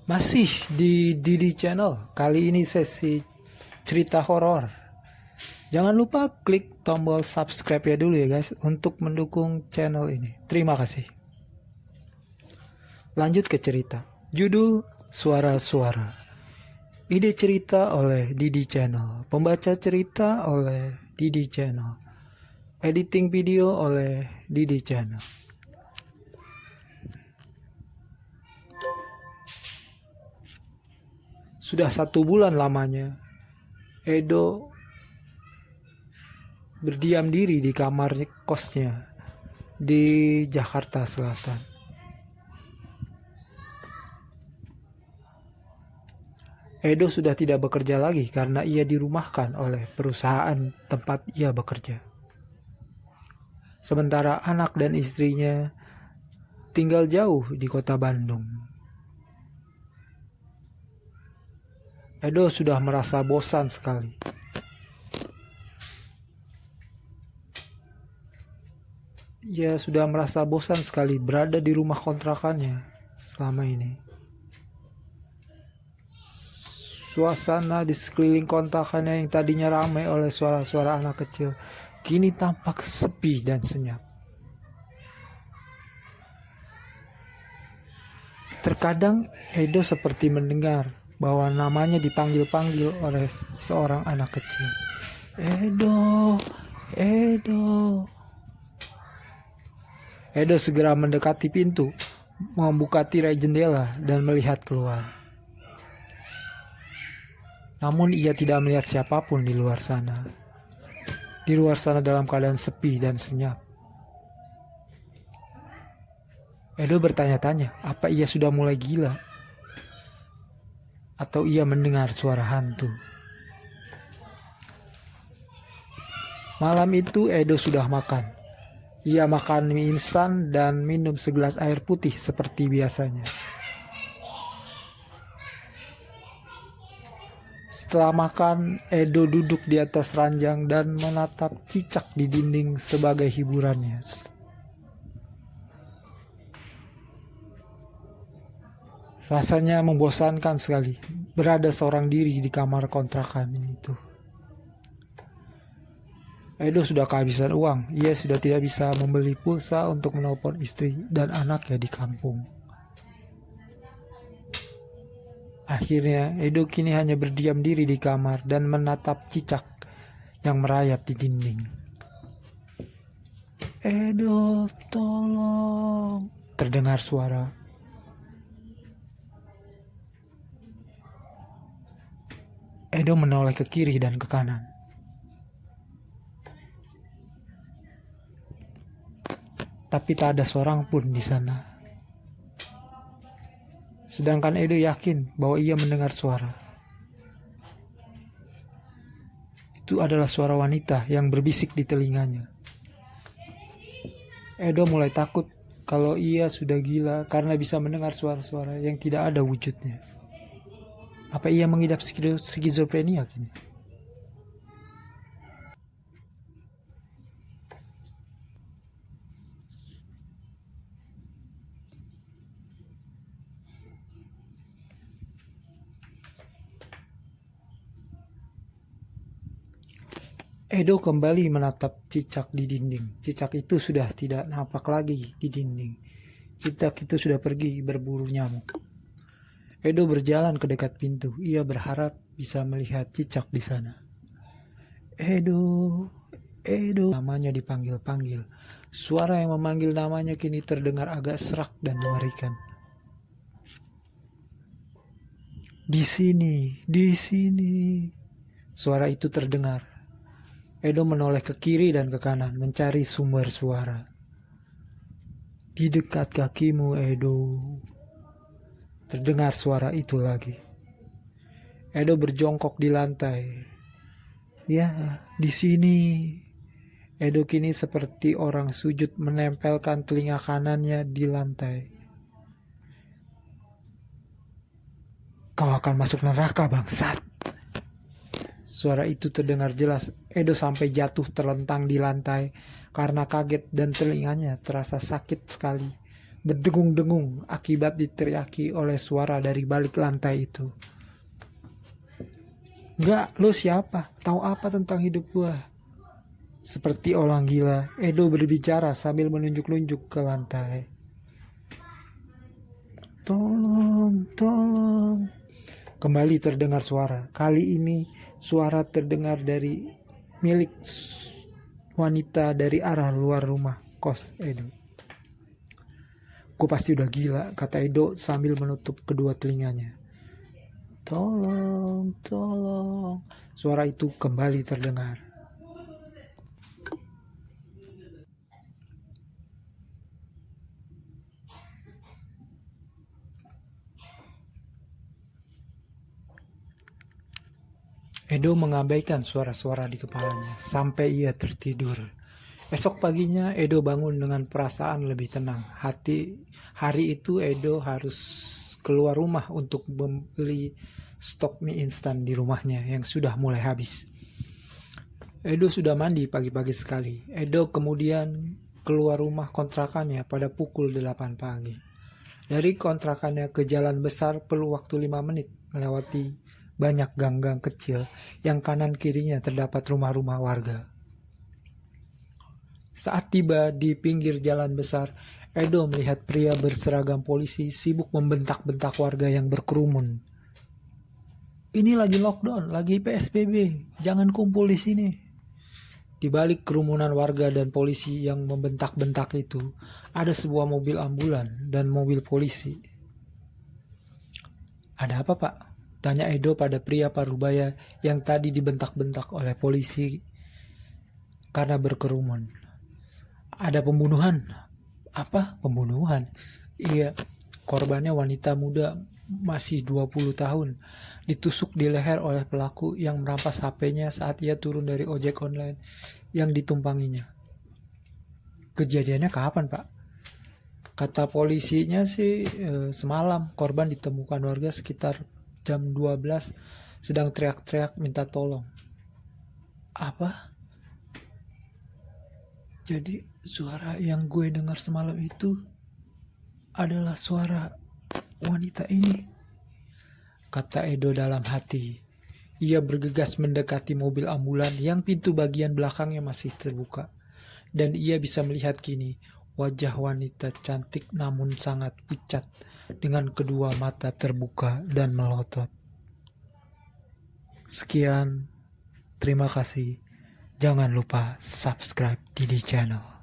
Masih di Didi Channel. Kali ini sesi cerita horor. Jangan lupa klik tombol subscribe ya dulu ya guys untuk mendukung channel ini. Terima kasih. Lanjut ke cerita. Judul Suara-suara. Ide cerita oleh Didi Channel. Pembaca cerita oleh Didi Channel. Editing video oleh Didi Channel. Sudah 1 bulan lamanya Edo berdiam diri di kamar kosnya di Jakarta Selatan. Edo sudah tidak bekerja lagi karena ia dirumahkan oleh perusahaan tempat ia bekerja. Sementara anak dan istrinya tinggal jauh di kota Bandung. Edo sudah merasa bosan sekali. Ia sudah merasa bosan sekali berada di rumah kontrakannya selama ini. Suasana di sekeliling kontrakannya yang tadinya ramai oleh suara-suara anak kecil, kini tampak sepi dan senyap. Terkadang Edo seperti mendengar bahwa namanya dipanggil-panggil oleh seorang anak kecil. Edo, Edo. Edo segera mendekati pintu, membuka tirai jendela dan melihat keluar. Namun ia tidak melihat siapapun di luar sana. Di luar sana dalam keadaan sepi dan senyap. Edo bertanya-tanya, apa ia sudah mulai gila? Atau ia mendengar suara hantu? Malam itu Edo sudah makan. Ia makan mie instan dan minum segelas air putih seperti biasanya. Setelah makan, Edo duduk di atas ranjang dan menatap cicak di dinding sebagai hiburannya. Rasanya membosankan sekali berada seorang diri di kamar kontrakan itu. Edo sudah kehabisan uang. Ia sudah tidak bisa membeli pulsa untuk menelpon istri dan anaknya di kampung. Akhirnya, Edo kini hanya berdiam diri di kamar dan menatap cicak yang merayap di dinding. Edo, tolong. Terdengar suara. Edo menoleh ke kiri dan ke kanan. Tapi tak ada seorang pun di sana. Sedangkan Edo yakin bahwa ia mendengar suara. Itu adalah suara wanita yang berbisik di telinganya. Edo mulai takut kalau ia sudah gila karena bisa mendengar suara-suara yang tidak ada wujudnya. Apa ia mengidap skizofrenia kini? Edo kembali menatap cicak di dinding. Cicak itu sudah tidak nampak lagi di dinding. Cicak itu sudah pergi berburu nyamuk. Edo berjalan ke dekat pintu. Ia berharap bisa melihat cicak di sana. Edo, Edo. Namanya dipanggil-panggil. Suara yang memanggil namanya kini terdengar agak serak dan mengerikan. Di sini, di sini. Suara itu terdengar. Edo menoleh ke kiri dan ke kanan mencari sumber suara. Di dekat kakimu, Edo. Terdengar suara itu lagi. Edo berjongkok di lantai. Ya, di sini. Edo kini seperti orang sujud menempelkan telinga kanannya di lantai. Kau akan masuk neraka, bangsat. Suara itu terdengar jelas. Edo sampai jatuh terlentang di lantai karena kaget dan telinganya terasa sakit sekali. berdengung-dengung akibat diteriaki oleh suara dari balik lantai itu. Enggak, lo siapa? Tahu apa tentang hidup gua? Seperti orang gila, Edo berbicara sambil menunjuk-nunjuk ke lantai. Tolong, tolong. Kembali terdengar suara. Kali ini suara terdengar dari milik wanita dari arah luar rumah kos Edo. Ku pasti udah gila, kata Edo sambil menutup kedua telinganya. Tolong, tolong. Suara itu kembali terdengar. Edo mengabaikan suara-suara di kepalanya sampai ia tertidur. Esok paginya Edo bangun dengan perasaan lebih tenang. Hari itu Edo harus keluar rumah untuk membeli stok mie instan di rumahnya yang sudah mulai habis. Edo sudah mandi pagi-pagi sekali. Edo kemudian keluar rumah kontrakannya pada pukul 8 pagi. Dari kontrakannya ke jalan besar perlu waktu 5 menit melewati banyak gang-gang kecil yang kanan kirinya terdapat rumah-rumah warga. Saat tiba di pinggir jalan besar, Edo melihat pria berseragam polisi sibuk membentak-bentak warga yang berkerumun. Ini lagi lockdown, lagi PSBB, jangan kumpul di sini. Di balik kerumunan warga dan polisi yang membentak-bentak itu, ada sebuah mobil ambulan dan mobil polisi. Ada apa, Pak? Tanya Edo pada pria parubaya yang tadi dibentak-bentak oleh polisi karena berkerumun. Ada pembunuhan. Apa? Pembunuhan? Iya, korbannya wanita muda masih 20 tahun. Ditusuk di leher oleh pelaku yang merampas HP-nya saat ia turun dari ojek online yang ditumpanginya. Kejadiannya kapan, Pak? Kata polisinya sih semalam korban ditemukan warga sekitar jam 12 sedang teriak-teriak minta tolong. Apa? Jadi suara yang gue dengar semalam itu adalah suara wanita ini, kata Edo dalam hati. Ia bergegas mendekati mobil ambulan yang pintu bagian belakangnya masih terbuka. Dan ia bisa melihat kini wajah wanita cantik namun sangat pucat dengan kedua mata terbuka dan melotot. Sekian, terima kasih. Jangan lupa subscribe Didi Channel.